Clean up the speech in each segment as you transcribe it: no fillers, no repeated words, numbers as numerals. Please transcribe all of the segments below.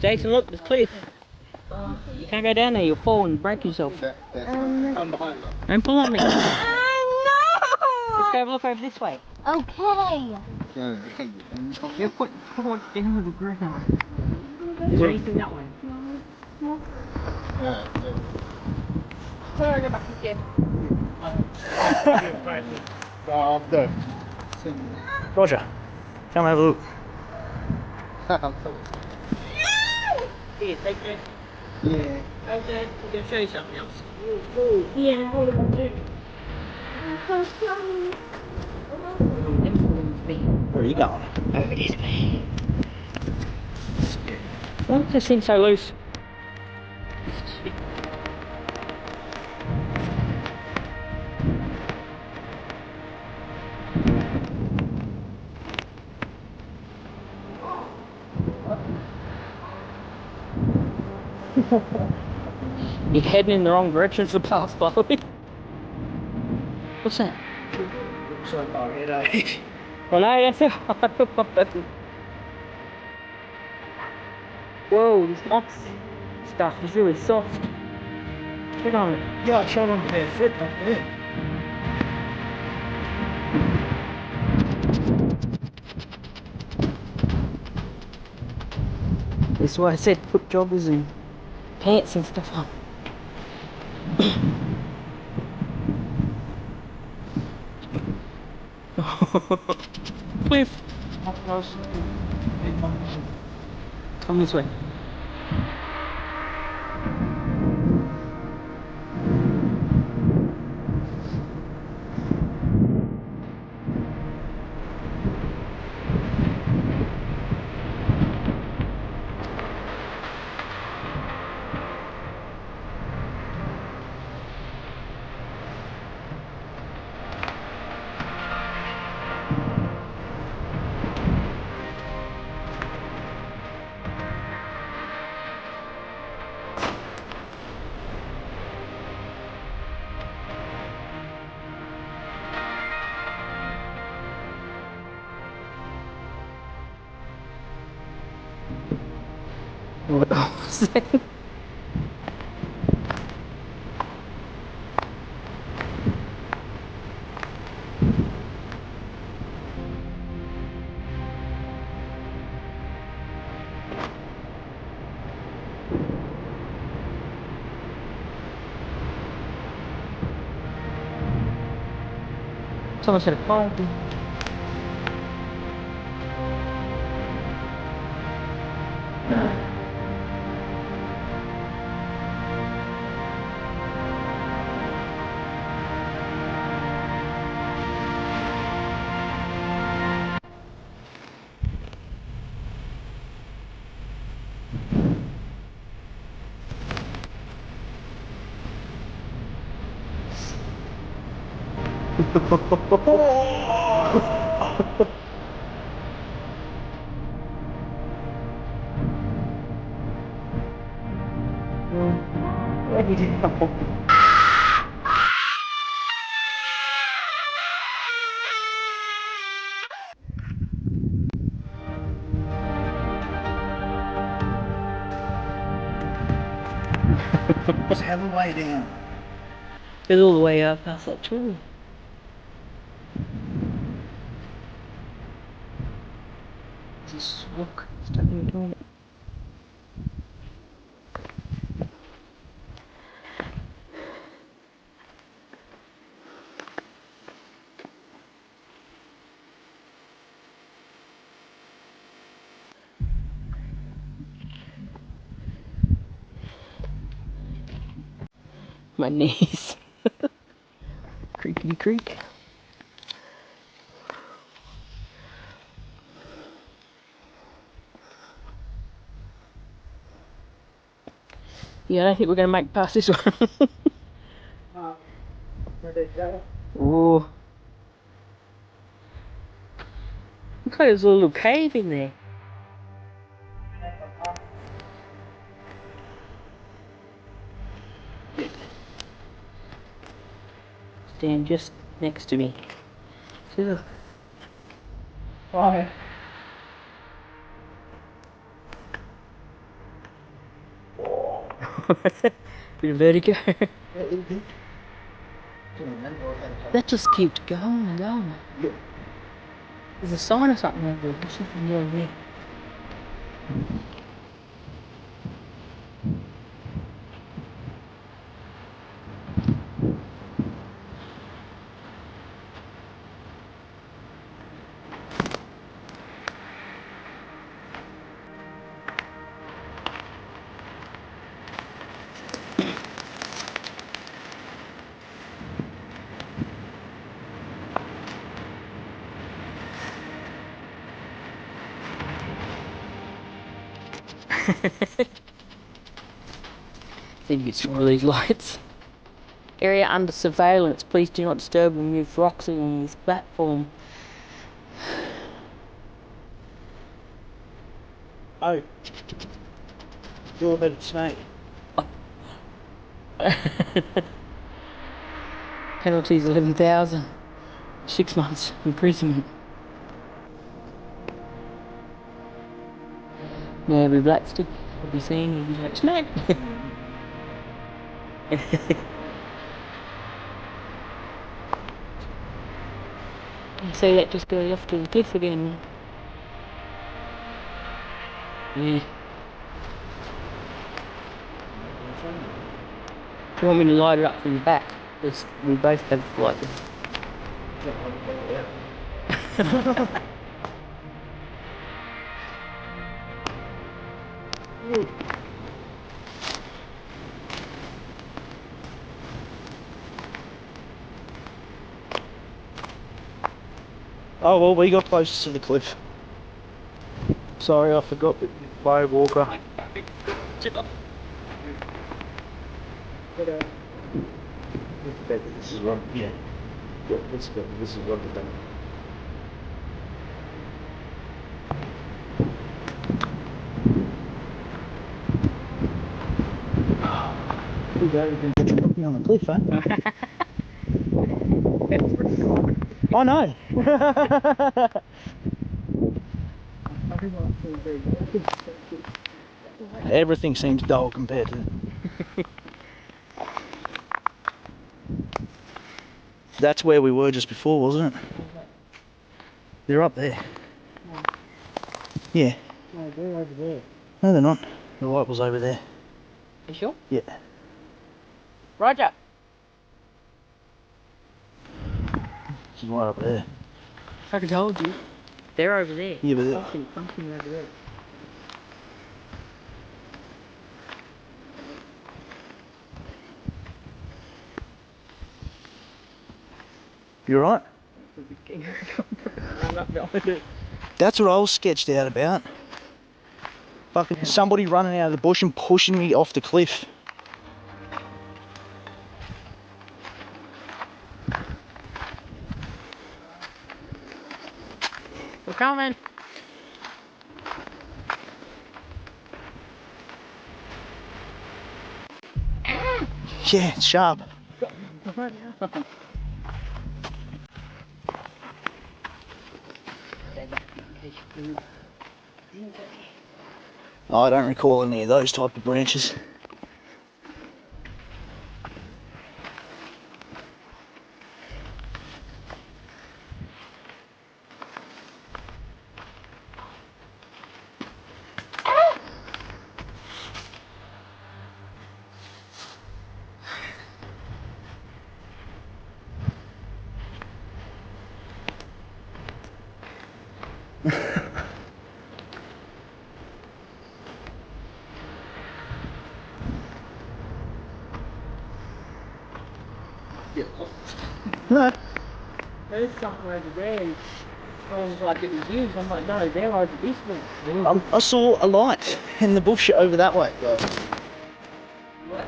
Jason, look, there's cliff. You can't go down there, you'll fall and break yourself. Don't pull on me. No! Let's go look over this way. Okay. You put it down with the ground. There's anything that way. Sorry, go back again. Roger, come have a look. Here, take this. Yeah. Okay, I'm going to show you something else. Yeah. Where are you going? Over this way. Why is this thing so loose? You're heading in the wrong direction for the path, by the way. What's that? Looks like my headache. Well, no, that's it. Whoa, this moss stuff is really soft. Check on it. Yeah, I shot on bare foot up there. That's why I said put joggers and pants and stuff on. Cliff! Come this way. What was that? Someone said a phone. Where did it go? It's hell of a way down. It's all the way up, I thought too. Just walk, stop even doing it. My knees. Creakity creak. Yeah, I don't think we're gonna make it past this one. Where did it go? Ooh. Looks like there's a little cave in there. Stand just next to me. See, look. Oh, yeah. Bit of vertigo. Yeah, it'll be. That just keeps going and going. Yeah. There's a sign or something over there. There's something over there. Need to get some more of these lights. Area under surveillance. Please do not disturb or move rocks along this platform. Oh. You're a bit snake. Penalties 11,000. 6 months imprisonment. Yeah, with black stick. We'll be seeing you like snack. So that just goes off to the cliff again. Yeah. Do you want me to light it up from the back? Because we both have like Oh well, we got close to the cliff. Sorry, I forgot that by Walker. Chip up. This is wrong. Yeah. Yeah, this is wrong. You go and get your cookie on the cliff, eh? I know. Everything seems dull compared to. That's where we were just before, wasn't it? They're up there. Yeah. No, they're over there. No, they're not. The light was over there. You sure? Yeah. Roger. She's right up there. I told you. They're over there. Yeah, but Something over there. you're right. Run up behind it. That's what I was sketched out about. Fucking somebody running out of the bush and pushing me off the cliff. We're coming. Yeah, it's sharp. Oh, I don't recall any of those type of branches. No. There's something over there. Sounds like it was used. I'm like, no, they're over this way. I saw a light in the bush over that way. What?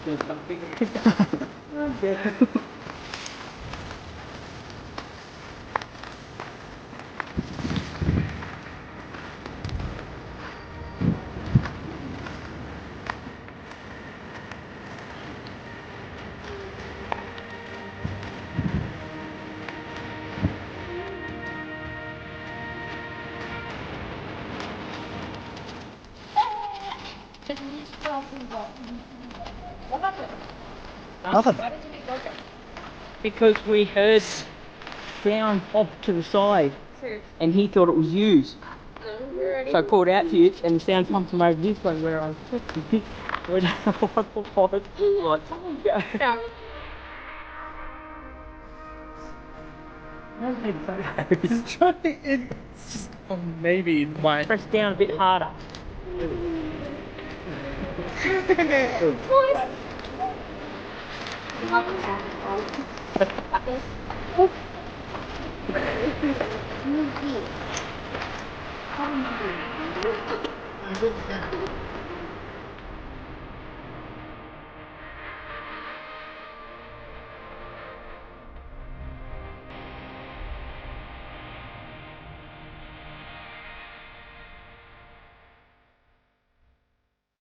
There's something. Okay. Nothing. Because we heard sound off to the side, and he thought it was you. So I called out to you, and the sound come from over this way where I was sitting. We don't know what the fuck it's like. Yeah. It's trying. It's maybe it might. Press down a bit harder.